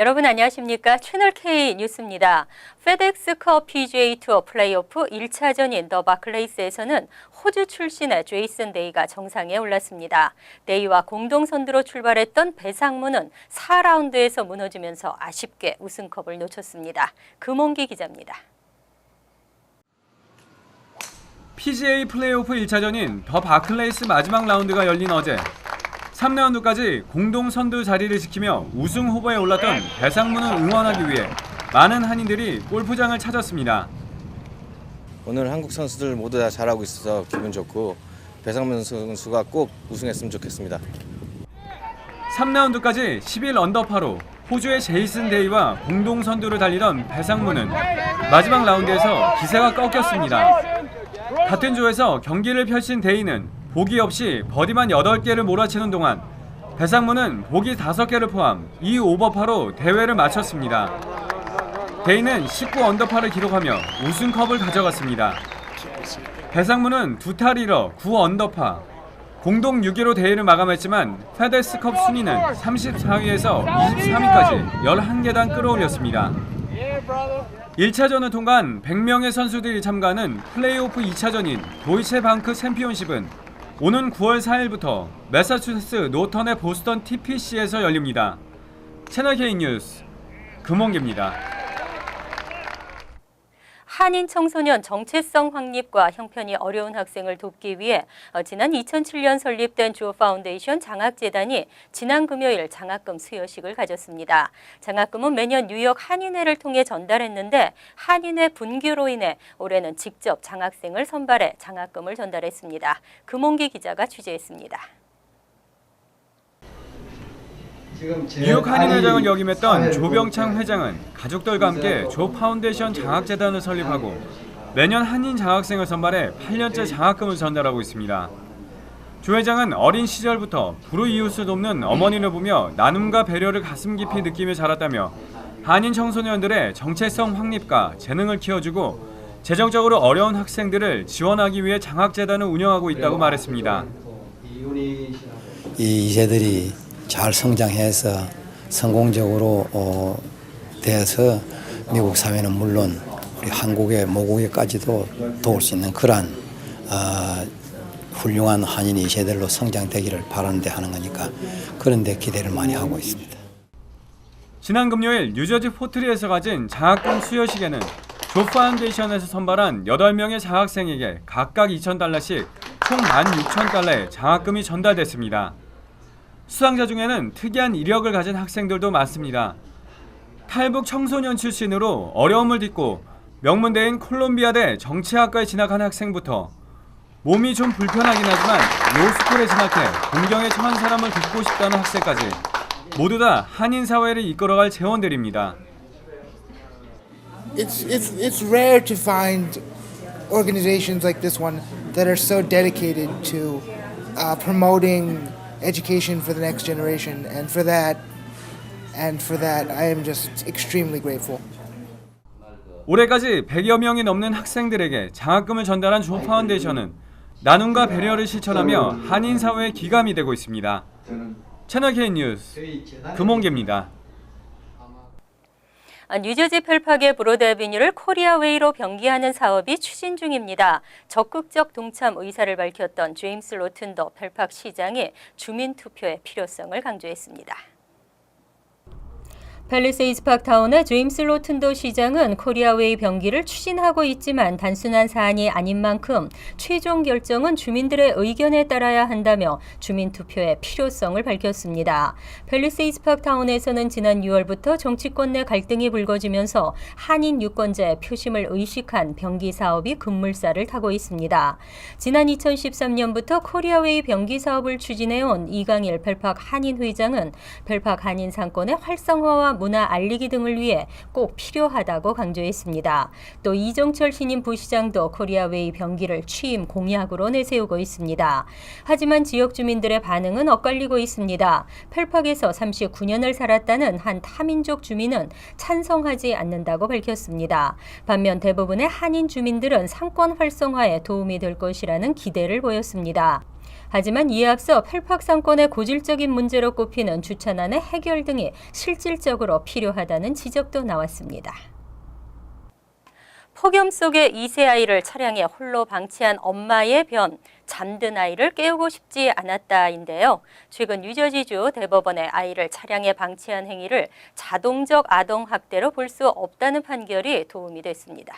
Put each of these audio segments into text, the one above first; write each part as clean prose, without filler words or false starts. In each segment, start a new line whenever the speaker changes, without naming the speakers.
여러분 안녕하십니까? 채널 K 뉴스입니다. 페덱스컵 PGA 투어 플레이오프 1차전인 더 바클레이스에서는 호주 출신의 제이슨 데이가 정상에 올랐습니다. 데이와 공동 선두로 출발했던 배상무는 4라운드에서 무너지면서 아쉽게 우승컵을 놓쳤습니다. 금홍기 기자입니다.
PGA 플레이오프 1차전인 더 바클레이스 마지막 라운드가 열린 어제 3라운드까지 공동 선두 자리를 지키며 우승 후보에 올랐던 배상무는 응원하기 위해 많은 한인들이 골프장을 찾았습니다.
오늘 한국 선수들 모두 다 잘하고 있어서 기분 좋고 배상무 선수가 꼭 우승했으면 좋겠습니다.
3라운드까지 11 언더파로 호주의 제이슨 데이와 공동 선두를 달리던 배상무는 마지막 라운드에서 기세가 꺾였습니다. 같은 조에서 경기를 펼친 데이는 보기 없이 버디만 8개를 몰아치는 동안 배상무는 보기 5개를 포함 2 오버파로 대회를 마쳤습니다. 데이는 19 언더파를 기록하며 우승컵을 가져갔습니다. 배상무는 2탈 잃어 9 언더파, 공동 6위로 대회를 마감했지만 페덱스컵 순위는 34위에서 23위까지 11계단 끌어올렸습니다. 1차전을 통과한 100명의 선수들이 참가하는 플레이오프 2차전인 도이체방크 챔피언십은 오는 9월 4일부터 매사추세츠 노턴의 보스턴 TPC에서 열립니다. 채널 K 뉴스 금홍기입니다.
한인 청소년 정체성 확립과 형편이 어려운 학생을 돕기 위해 지난 2007년 설립된 조 파운데이션 장학재단이 지난 금요일 장학금 수여식을 가졌습니다. 장학금은 매년 뉴욕 한인회를 통해 전달했는데 한인회 분규로 인해 올해는 직접 장학생을 선발해 장학금을 전달했습니다. 금홍기 기자가 취재했습니다.
뉴욕 한인회장을 역임했던 조병창 회장은 가족들과 함께 조 파운데이션 장학재단을 설립하고 매년 한인 장학생을 선발해 8년째 장학금을 전달하고 있습니다. 조 회장은 어린 시절부터 불우이웃을 돕는 어머니를 보며 나눔과 배려를 가슴 깊이 느끼며 자랐다며 한인 청소년들의 정체성 확립과 재능을 키워주고 재정적으로 어려운 학생들을 지원하기 위해 장학재단을 운영하고 있다고 말했습니다.
이 2세들이 잘 성장해서 성공적으로 돼서 미국 사회는 물론 우리 한국의 모국에까지도 도울 수 있는 그러한 훌륭한 한인 2세들로 성장되기를 바라는데 하는 거니까 그런 데 기대를 많이 하고 있습니다.
지난 금요일 뉴저지 포트리에서 가진 장학금 수여식에는 조 파운데이션에서 선발한 8명의 장학생에게 각각 $2,000씩 총 $16,000의 장학금이 전달됐습니다. 수상자 중에는 특이한 이력을 가진 학생들도 많습니다. 탈북 청소년 출신으로 어려움을 딛고 명문대인 콜롬비아대 정치학과에 진학한 학생부터 몸이 좀 불편하긴 하지만 로스쿨에 진학해 공경에 처한 사람을 돕고 싶다는 학생까지 모두 다 한인 사회를 이끌어갈 재원들입니다.
It's rare to find organizations like this one that are so dedicated to promoting education for the next generation, and for that I am just extremely grateful.
올해까지 100여 명이 넘는 학생들에게 장학금을 전달한 조 파운데이션은 나눔과 배려를 실천하며 한인 사회의 기감이 되고 있습니다. 채널 K 뉴스 금홍기입니다.
뉴저지 펠팍의 브로드 애비뉴를 코리아웨이로 변기하는 사업이 추진 중입니다. 적극적 동참 의사를 밝혔던 제임스 로튼더 펠팍 시장이 주민 투표의 필요성을 강조했습니다. 팰리세이드 파크타운의 제임스 로튼더 시장은 코리아웨이 변기를 추진하고 있지만 단순한 사안이 아닌 만큼 최종 결정은 주민들의 의견에 따라야 한다며 주민 투표의 필요성을 밝혔습니다. 팰리세이드 파크타운에서는 지난 6월부터 정치권 내 갈등이 불거지면서 한인 유권자의 표심을 의식한 변기 사업이 급물살을 타고 있습니다. 지난 2013년부터 코리아웨이 변기 사업을 추진해온 이강일 펠팍 한인 회장은 펠팍 한인 상권의 활성화와 문화 알리기 등을 위해 꼭 필요하다고 강조했습니다. 또 이정철 신임 부시장도 코리아웨이 변기를 취임 공약으로 내세우고 있습니다. 하지만 지역 주민들의 반응은 엇갈리고 있습니다. 펠팍에서 39년을 살았다는 한 타민족 주민은 찬성하지 않는다고 밝혔습니다. 반면 대부분의 한인 주민들은 상권 활성화에 도움이 될 것이라는 기대를 보였습니다. 하지만 이에 앞서 펠팍 상권의 고질적인 문제로 꼽히는 주차난의 해결 등이 실질적으로 필요하다는 지적도 나왔습니다. 폭염 속에 2세 아이를 차량에 홀로 방치한 엄마의 변, 잠든 아이를 깨우고 싶지 않았다인데요. 최근 뉴저지주 대법원의 아이를 차량에 방치한 행위를 자동적 아동학대로 볼 수 없다는 판결이 도움이 됐습니다.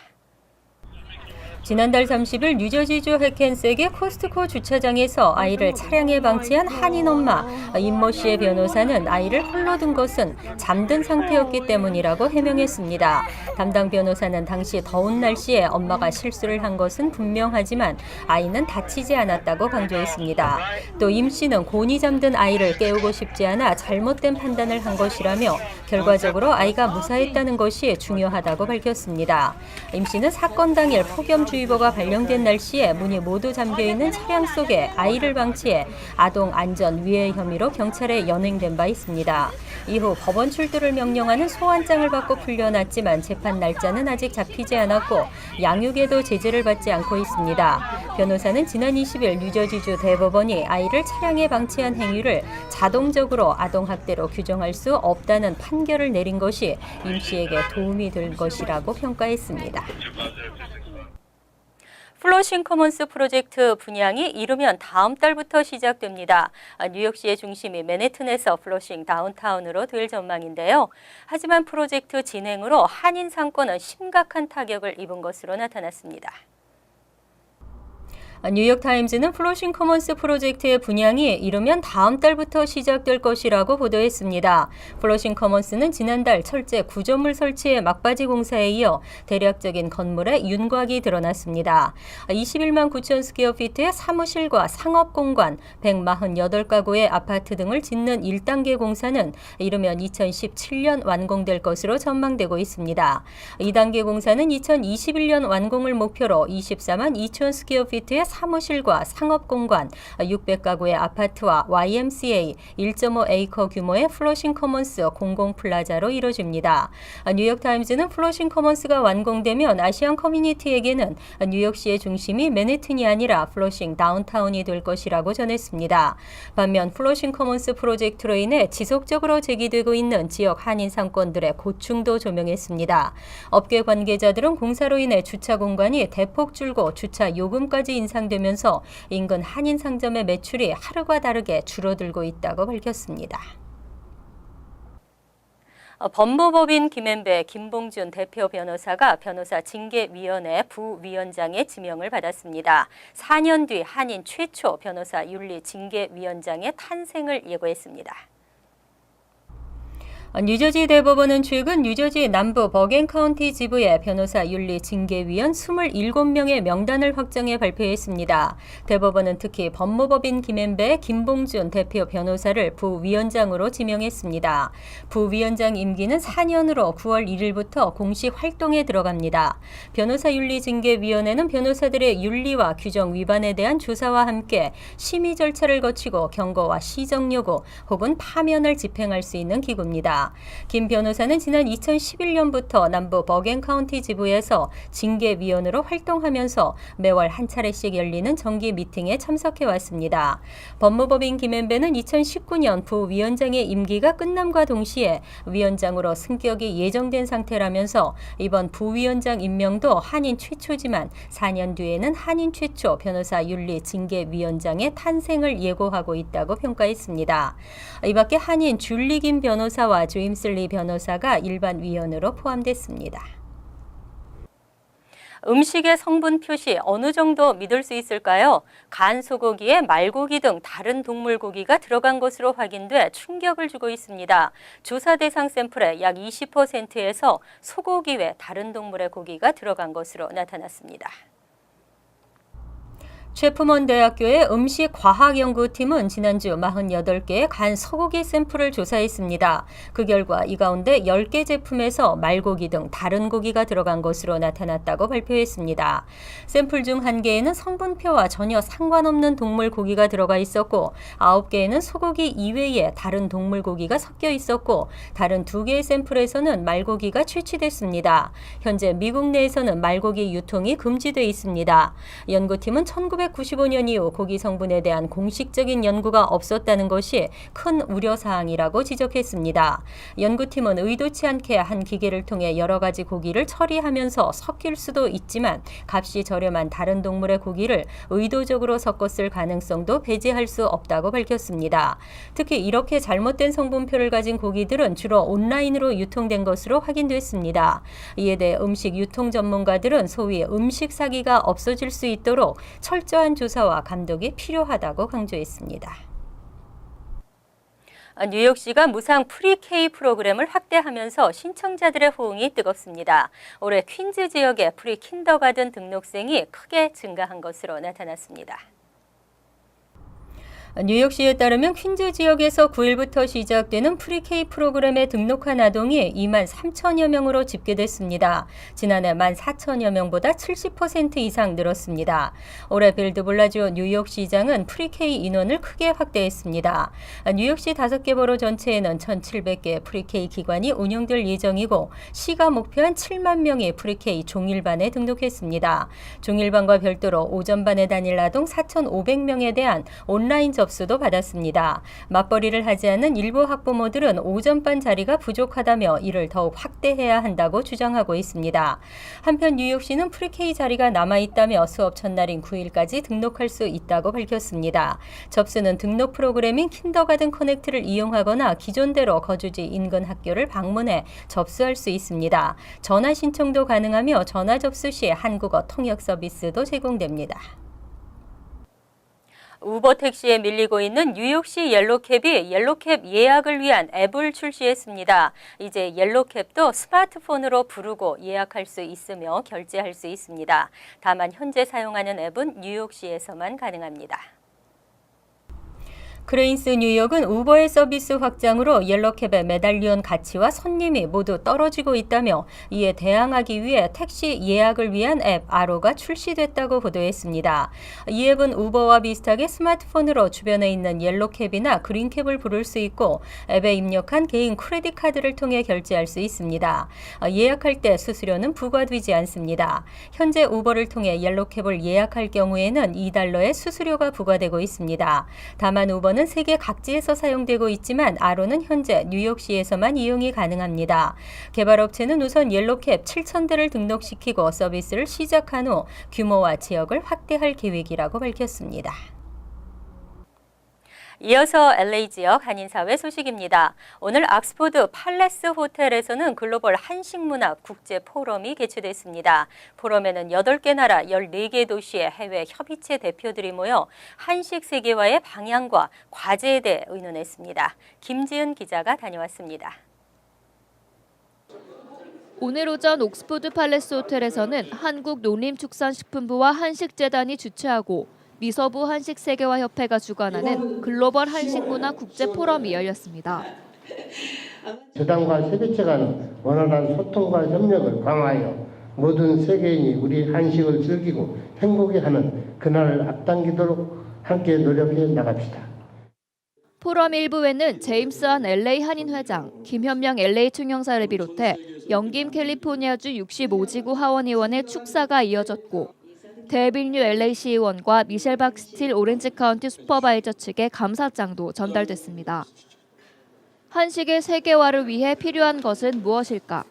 지난달 30일 뉴저지주 해켄색의 코스트코 주차장에서 아이를 차량에 방치한 한인 엄마 임모 씨의 변호사는 아이를 홀로 둔 것은 잠든 상태였기 때문이라고 해명했습니다. 담당 변호사는 당시 더운 날씨에 엄마가 실수를 한 것은 분명하지만 아이는 다치지 않았다고 강조했습니다. 또 임 씨는 곤히 잠든 아이를 깨우고 싶지 않아 잘못된 판단을 한 것이라며 결과적으로 아이가 무사했다는 것이 중요하다고 밝혔습니다. 임 씨는 사건 당일 폭염주의보가 발령된 날씨에 문이 모두 잠겨있는 차량 속에 아이를 방치해 아동 안전 위해 혐의로 경찰에 연행된 바 있습니다. 이후 법원 출두를 명령하는 소환장을 받고 풀려났지만 재판 날짜는 아직 잡히지 않았고 양육에도 제재를 받지 않고 있습니다. 변호사는 지난 20일 뉴저지주 대법원이 아이를 차량에 방치한 행위를 자동적으로 아동학대로 규정할 수 없다는 판결을 내린 것이 임 씨에게 도움이 될 것이라고 평가했습니다. 플러싱 커먼스 프로젝트 분양이 이르면 다음 달부터 시작됩니다. 뉴욕시의 중심이 맨해튼에서 플러싱 다운타운으로 될 전망인데요. 하지만 프로젝트 진행으로 한인 상권은 심각한 타격을 입은 것으로 나타났습니다. 뉴욕타임즈는 플러싱 커먼스 프로젝트의 분양이 이르면 다음 달부터 시작될 것이라고 보도했습니다. 플러싱 커먼스는 지난달 철제 구조물 설치의 막바지 공사에 이어 대략적인 건물의 윤곽이 드러났습니다. 21만 9천 스퀘어피트의 사무실과 상업공간, 148가구의 아파트 등을 짓는 1단계 공사는 이르면 2017년 완공될 것으로 전망되고 있습니다. 2단계 공사는 2021년 완공을 목표로 24만 2천 스퀘어피트의 사무실과 상업공간, 600가구의 아파트와 YMCA, 1.5에이커 규모의 플러싱 커먼스 공공플라자로 이뤄집니다. 뉴욕타임즈는 플러싱 커먼스가 완공되면 아시안 커뮤니티에게는 뉴욕시의 중심이 맨해튼이 아니라 플러싱 다운타운이 될 것이라고 전했습니다. 반면 플러싱 커먼스 프로젝트로 인해 지속적으로 제기되고 있는 지역 한인 상권들의 고충도 조명했습니다. 업계 관계자들은 공사로 인해 주차 공간이 대폭 줄고 주차 요금까지 인상되면서 인근 한인 상점의 매출이 하루가 다르게 줄어들고 있다고 밝혔습니다. 법무법인 김앤배 김봉준 대표 변호사가 변호사 징계위원회 부위원장의 지명을 받았습니다. 4년 뒤 한인 최초 변호사 윤리 징계위원장의 탄생을 예고했습니다. 뉴저지 대법원은 최근 뉴저지 남부 버겐 카운티 지부의 변호사 윤리 징계위원 27명의 명단을 확정해 발표했습니다. 대법원은 특히 법무법인 김앤배 김봉준 대표 변호사를 부위원장으로 지명했습니다. 부위원장 임기는 4년으로 9월 1일부터 공식 활동에 들어갑니다. 변호사 윤리 징계위원회는 변호사들의 윤리와 규정 위반에 대한 조사와 함께 심의 절차를 거치고 경고와 시정 요구 혹은 파면을 집행할 수 있는 기구입니다. 김 변호사는 지난 2011년부터 남부 버겐 카운티 지부에서 징계위원으로 활동하면서 매월 한 차례씩 열리는 정기 미팅에 참석해 왔습니다. 법무법인 김앤배는 2019년 부위원장의 임기가 끝남과 동시에 위원장으로 승격이 예정된 상태라면서 이번 부위원장 임명도 한인 최초지만 4년 뒤에는 한인 최초 변호사 윤리 징계위원장의 탄생을 예고하고 있다고 평가했습니다. 이 밖에 한인 줄리 김 변호사와 제임스 리 변호사가 일반 위원으로 포함됐습니다. 음식의 성분 표시 어느 정도 믿을 수 있을까요? 간 소고기에 말고기 등 다른 동물 고기가 들어간 것으로 확인돼 충격을 주고 있습니다. 조사 대상 샘플의 약 20%에서 소고기 외 다른 동물의 고기가 들어간 것으로 나타났습니다. 최프먼 대학교의 음식과학연구팀은 지난주 48개의 간 소고기 샘플을 조사했습니다. 그 결과 이 가운데 10개 제품에서 말고기 등 다른 고기가 들어간 것으로 나타났다고 발표했습니다. 샘플 중 1개에는 성분표와 전혀 상관없는 동물 고기가 들어가 있었고 9개에는 소고기 이외에 다른 동물 고기가 섞여 있었고 다른 2개의 샘플에서는 말고기가 채취됐습니다. 현재 미국 내에서는 말고기 유통이 금지돼 있습니다. 연구팀은 1995년 이후 고기 성분에 대한 공식적인 연구가 없었다는 것이 큰 우려사항이라고 지적했습니다. 연구팀은 의도치 않게 한 기계를 통해 여러 가지 고기를 처리하면서 섞일 수도 있지만 값이 저렴한 다른 동물의 고기를 의도적으로 섞었을 가능성도 배제할 수 없다고 밝혔습니다. 특히 이렇게 잘못된 성분표를 가진 고기들은 주로 온라인으로 유통된 것으로 확인됐습니다. 이에 대해 음식 유통 전문가들은 소위 음식 사기가 없어질 수 있도록 철저한 조사와 감독이 필요하다고 강조했습니다. 뉴욕시가 무상 프리-K 프로그램을 확대하면서 신청자들의 호응이 뜨겁습니다. 올해 퀸즈 지역의 프리-킨더가든 등록생이 크게 증가한 것으로 나타났습니다. 뉴욕시에 따르면 퀸즈 지역에서 9일부터 시작되는 프리-K 프로그램에 등록한 아동이 2만 3천여 명으로 집계됐습니다. 지난해 1만 4천여 명보다 70% 이상 늘었습니다. 올해 빌드 블라지오 뉴욕시장은 프리-K 인원을 크게 확대했습니다. 뉴욕시 5개 버로 전체에는 1,700개 프리-K 기관이 운영될 예정이고 시가 목표한 7만 명이 프리-K 종일반에 등록했습니다. 종일반과 별도로 오전반에 다닐 아동 4,500명에 대한 온라인 접수도 받았습니다. 맞벌이를 하지 않는 일부 학부모들은 오전반 자리가 부족하다며 이를 더욱 확대해야 한다고 주장하고 있습니다. 한편 뉴욕시는 프리-K 자리가 남아있다며 수업 첫날인 9일까지 등록할 수 있다고 밝혔습니다. 접수는 등록 프로그램인 킨더가든 커넥트를 이용하거나 기존대로 거주지 인근 학교를 방문해 접수할 수 있습니다. 전화 신청도 가능하며 전화 접수 시 한국어 통역 서비스도 제공됩니다. 우버 택시에 밀리고 있는 뉴욕시 옐로캡이 옐로캡 예약을 위한 앱을 출시했습니다. 이제 옐로캡도 스마트폰으로 부르고 예약할 수 있으며 결제할 수 있습니다. 다만 현재 사용하는 앱은 뉴욕시에서만 가능합니다. 크레인스 뉴욕은 우버의 서비스 확장으로 옐로캡의 메달리온 가치와 손님이 모두 떨어지고 있다며 이에 대항하기 위해 택시 예약을 위한 앱 아로가 출시됐다고 보도했습니다. 이 앱은 우버와 비슷하게 스마트폰으로 주변에 있는 옐로캡이나 그린캡을 부를 수 있고 앱에 입력한 개인 크레딧 카드를 통해 결제할 수 있습니다. 예약할 때 수수료는 부과되지 않습니다. 현재 우버를 통해 옐로캡을 예약할 경우에는 $2의 수수료가 부과되고 있습니다. 다만 우버는 세계 각지에서 사용되고 있지만 아로는 현재 뉴욕시에서만 이용이 가능합니다. 개발업체는 우선 옐로캡 7,000대를 등록시키고 서비스를 시작한 후 규모와 지역을 확대할 계획이라고 밝혔습니다. 이어서 LA 지역 한인사회 소식입니다. 오늘 옥스포드 팔레스 호텔에서는 글로벌 한식문화 국제 포럼이 개최됐습니다. 포럼에는 8개 나라 14개 도시의 해외 협의체 대표들이 모여 한식 세계화의 방향과 과제에 대해 의논했습니다. 김지은 기자가 다녀왔습니다.
오늘 오전 옥스포드 팔레스 호텔에서는 한국농림축산식품부와 한식재단이 주최하고 미서부 한식세계화협회가 주관하는 글로벌 한식문화 국제포럼이 열렸습니다.
재단과 세계체 간 원활한 소통과 협력을 강화하여 모든 세계인이 우리 한식을 즐기고 행복해하는 그날을 앞당기도록 함께 노력해 나갑시다.
포럼 1부에는 제임스한 LA 한인회장, 김현명 LA 총영사를 비롯해 영김 캘리포니아주 65지구 하원의원의 축사가 이어졌고 데빌뉴 LA 시의원과 미셸 박스틸 오렌지 카운티 슈퍼바이저 측의 감사장도 전달됐습니다. 한식의 세계화를 위해 필요한 것은 무엇일까?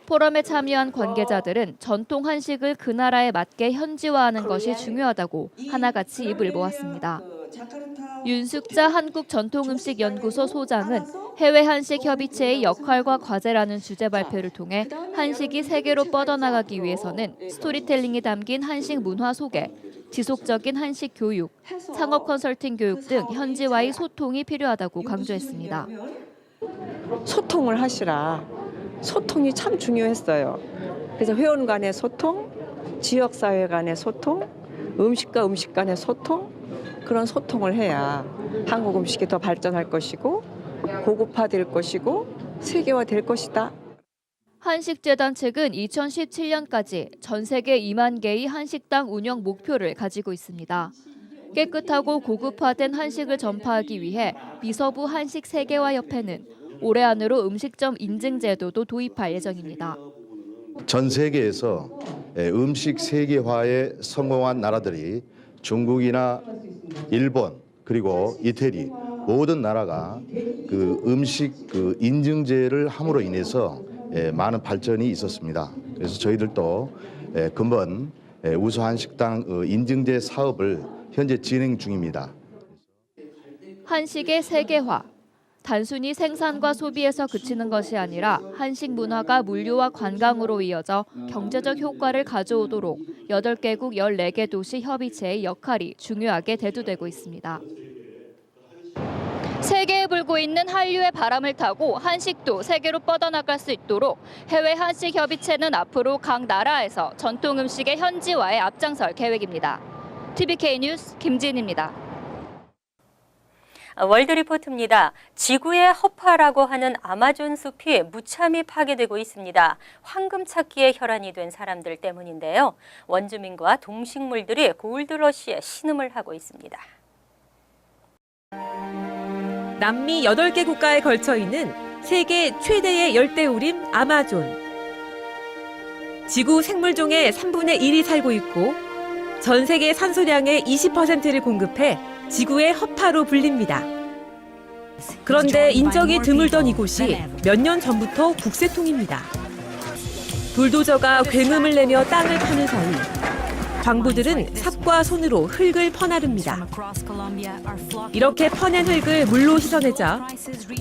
포럼에 참여한 관계자들은 전통 한식을 그 나라에 맞게 현지화하는 것이 중요하다고 하나같이 입을 모았습니다. 윤숙자 한국전통음식연구소 소장은 해외 한식 협의체의 역할과 과제라는 주제 발표를 통해 한식이 세계로 뻗어나가기 위해서는 스토리텔링이 담긴 한식 문화 소개, 지속적인 한식 교육, 창업 컨설팅 교육 등 현지와의 소통이 필요하다고 강조했습니다.
소통을 하시라. 소통이 참 중요했어요. 그래서 회원 간의 소통, 지역사회 간의 소통, 음식과 음식 간의 소통, 그런 소통을 해야 한국 음식이 더 발전할 것이고 고급화될 것이고 세계화될 것이다.
한식재단 측은 2017년까지 전 세계 2만 개의 한식당 운영 목표를 가지고 있습니다. 깨끗하고 고급화된 한식을 전파하기 위해 미서부 한식 세계화협회는 올해 안으로 음식점 인증 제도도 도입할 예정입니다.
전 세계에서 음식 세계화에 성공한 나라들이 중국이나 일본 그리고 이태리 모든 나라가 그 음식 그 인증제를 함으로 인해서 많은 발전이 있었습니다. 그래서 저희들도 근본 우수한식당 인증제 사업을 현재 진행 중입니다.
한식의 세계화. 단순히 생산과 소비에서 그치는 것이 아니라 한식 문화가 물류와 관광으로 이어져 경제적 효과를 가져오도록 8개국 14개 도시 협의체의 역할이 중요하게 대두되고 있습니다. 세계에 불고 있는 한류의 바람을 타고 한식도 세계로 뻗어나갈 수 있도록 해외 한식 협의체는 앞으로 각 나라에서 전통 음식의 현지화에 앞장설 계획입니다. TVK 뉴스 김진입니다.
월드리포트입니다. 지구의 허파라고 하는 아마존 숲이 무참히 파괴되고 있습니다. 황금 찾기에 혈안이 된 사람들 때문인데요. 원주민과 동식물들이 골드러시에 신음을 하고 있습니다.
남미 8개 국가에 걸쳐 있는 세계 최대의 열대우림 아마존. 지구 생물종의 3분의 1이 살고 있고 전 세계 산소량의 20%를 공급해 지구의 허파로 불립니다. 그런데 인적이 드물던 이곳이 몇 년 전부터 국세통입니다. 불도저가 굉음을 내며 땅을 파는 사이 광부들은 삽과 손으로 흙을 퍼나릅니다. 이렇게 퍼낸 흙을 물로 씻어내자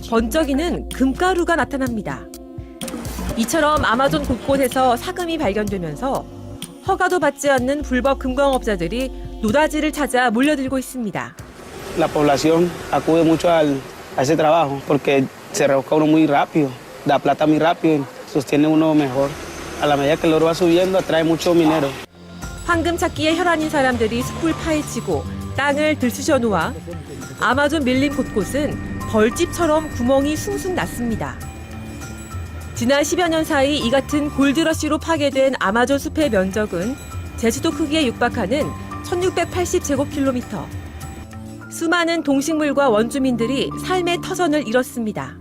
번쩍이는 금가루가 나타납니다. 이처럼 아마존 곳곳에서 사금이 발견되면서 허가도 받지 않는 불법 금광업자들이 노다지를 찾아 몰려들고 있습니다.
La población acude mucho a ese trabajo porque se rebusca uno muy rápido, da plata muy rápido, sostiene uno mejor. A la medida que el oro va subiendo, atrae mucho minero.
황금 찾기에 혈안인 사람들이 숲을 파헤치고 땅을 들쑤셔 놓아 아마존 밀림 곳곳은 벌집처럼 구멍이 숭숭 났습니다. 지난 10여 년 사이 이 같은 골드러시로 파괴된 아마존 숲의 면적은 제주도 크기에 육박하는 1680제곱킬로미터. 수많은 동식물과 원주민들이 삶의 터전을 잃었습니다.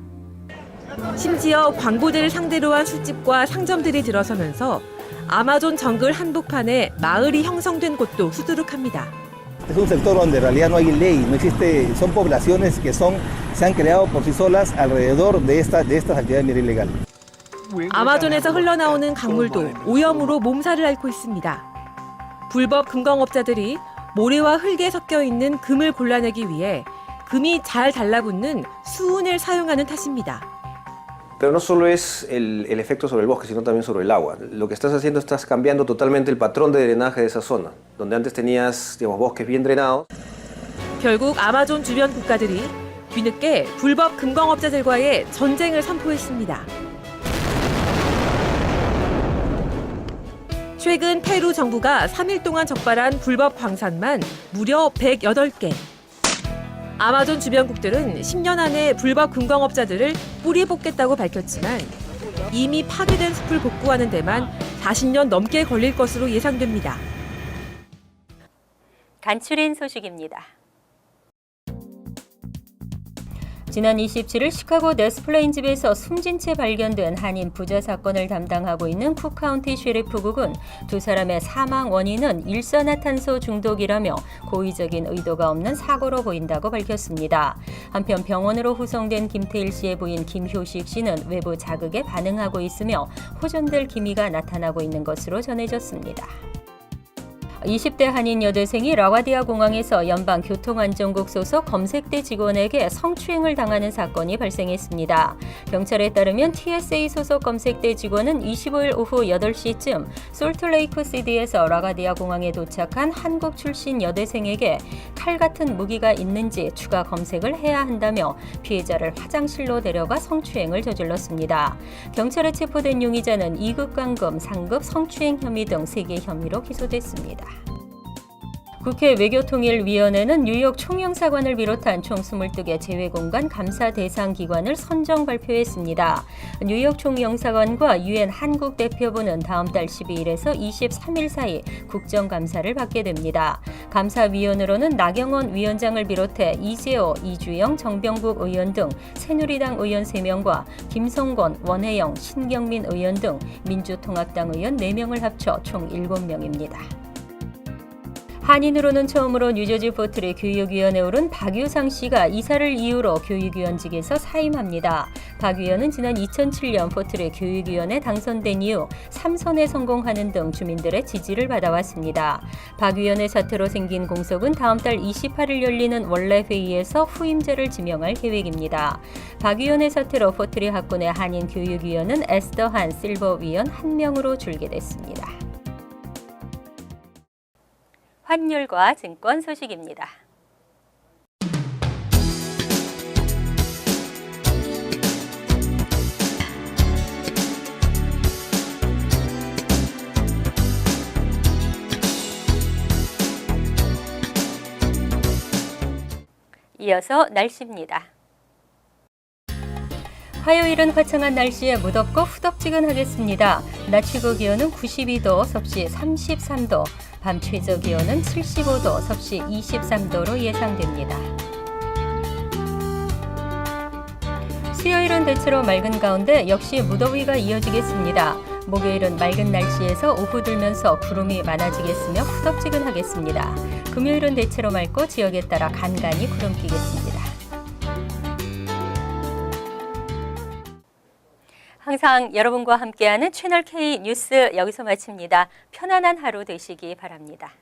심지어 광부들을 상대로 한 술집과 상점들이 들어서면서 아마존 정글 한복판에 마을이 형성된 곳도 수두룩합니다.
Es un sector donde en realidad no hay ley, no existe, son poblaciones que se han creado por sí solas alrededor de estas actividades mineras ilegales.
아마존에서 흘러나오는 강물도 오염으로 몸살을 앓고 있습니다. 불법 금광업자들이 모래와 흙에 섞여 있는 금을 골라내기 위해 금이 잘 달라붙는 수은을 사용하는 탓입니다.
Pero no solo es el efecto sobre el bosque, sino también sobre el agua. Lo que estás haciendo, estás cambiando totalmente el patrón de drenaje de esa zona, donde antes tenías, digamos, bosques bien drenados.
결국 아마존 주변 국가들이 뒤늦게 불법 금광업자들과의 전쟁을 선포했습니다. 최근 페루 정부가 3일 동안 적발한 불법 광산만 무려 108개. 아마존 주변국들은 10년 안에 불법 금광업자들을 뿌리 뽑겠다고 밝혔지만 이미 파괴된 숲을 복구하는 데만 40년 넘게 걸릴 것으로 예상됩니다.
간추린 소식입니다. 지난 27일 시카고 데스플레인집에서 숨진 채 발견된 한인 부자 사건을 담당하고 있는 쿡카운티 셰리프국은 두 사람의 사망 원인은 일산화탄소 중독이라며 고의적인 의도가 없는 사고로 보인다고 밝혔습니다. 한편 병원으로 후송된 김태일 씨의 부인 김효식 씨는 외부 자극에 반응하고 있으며 호전될 기미가 나타나고 있는 것으로 전해졌습니다. 20대 한인 여대생이 라과디아 공항에서 연방교통안전국 소속 검색대 직원에게 성추행을 당하는 사건이 발생했습니다. 경찰에 따르면 TSA 소속 검색대 직원은 25일 오후 8시쯤 솔트레이크 시티에서 라과디아 공항에 도착한 한국 출신 여대생에게 칼 같은 무기가 있는지 추가 검색을 해야 한다며 피해자를 화장실로 데려가 성추행을 저질렀습니다. 경찰에 체포된 용의자는 2급 강금, 상급 성추행 혐의 등 3개 혐의로 기소됐습니다. 국회 외교통일위원회는 뉴욕 총영사관을 비롯한 총 22개 재외공간 감사 대상 기관을 선정 발표했습니다. 뉴욕 총영사관과 유엔 한국대표부는 다음 달 12일에서 23일 사이 국정감사를 받게 됩니다. 감사위원으로는 나경원 위원장을 비롯해 이재호, 이주영, 정병국 의원 등 새누리당 의원 3명과 김성권, 원혜영, 신경민 의원 등 민주통합당 의원 4명을 합쳐 총 7명입니다. 한인으로는 처음으로 뉴저지 포트리 교육위원회에 오른 박유상 씨가 이사를 이유로 교육위원직에서 사임합니다. 박 위원은 지난 2007년 포트리 교육위원회 당선된 이후 3선에 성공하는 등 주민들의 지지를 받아왔습니다. 박 위원의 사태로 생긴 공석은 다음 달 28일 열리는 원래 회의에서 후임자를 지명할 계획입니다. 박 위원의 사태로 포트리 학군의 한인 교육위원은 에스더한 실버 위원 1명으로 줄게 됐습니다. 환율과 증권 소식입니다. 이어서 날씨입니다. 화요일은 화창한 날씨에 무덥고 후덥지근하겠습니다. 낮 최고 기온은 92도, 섭씨 33도, 밤 최저 기온은 75도, 섭씨 23도로 예상됩니다. 수요일은 대체로 맑은 가운데 역시 무더위가 이어지겠습니다. 목요일은 맑은 날씨에서 오후 들면서 구름이 많아지겠으며 후덥지근하겠습니다. 금요일은 대체로 맑고 지역에 따라 간간히 구름 끼겠습니다. 항상 여러분과 함께하는 채널 K 뉴스 여기서 마칩니다. 편안한 하루 되시기 바랍니다.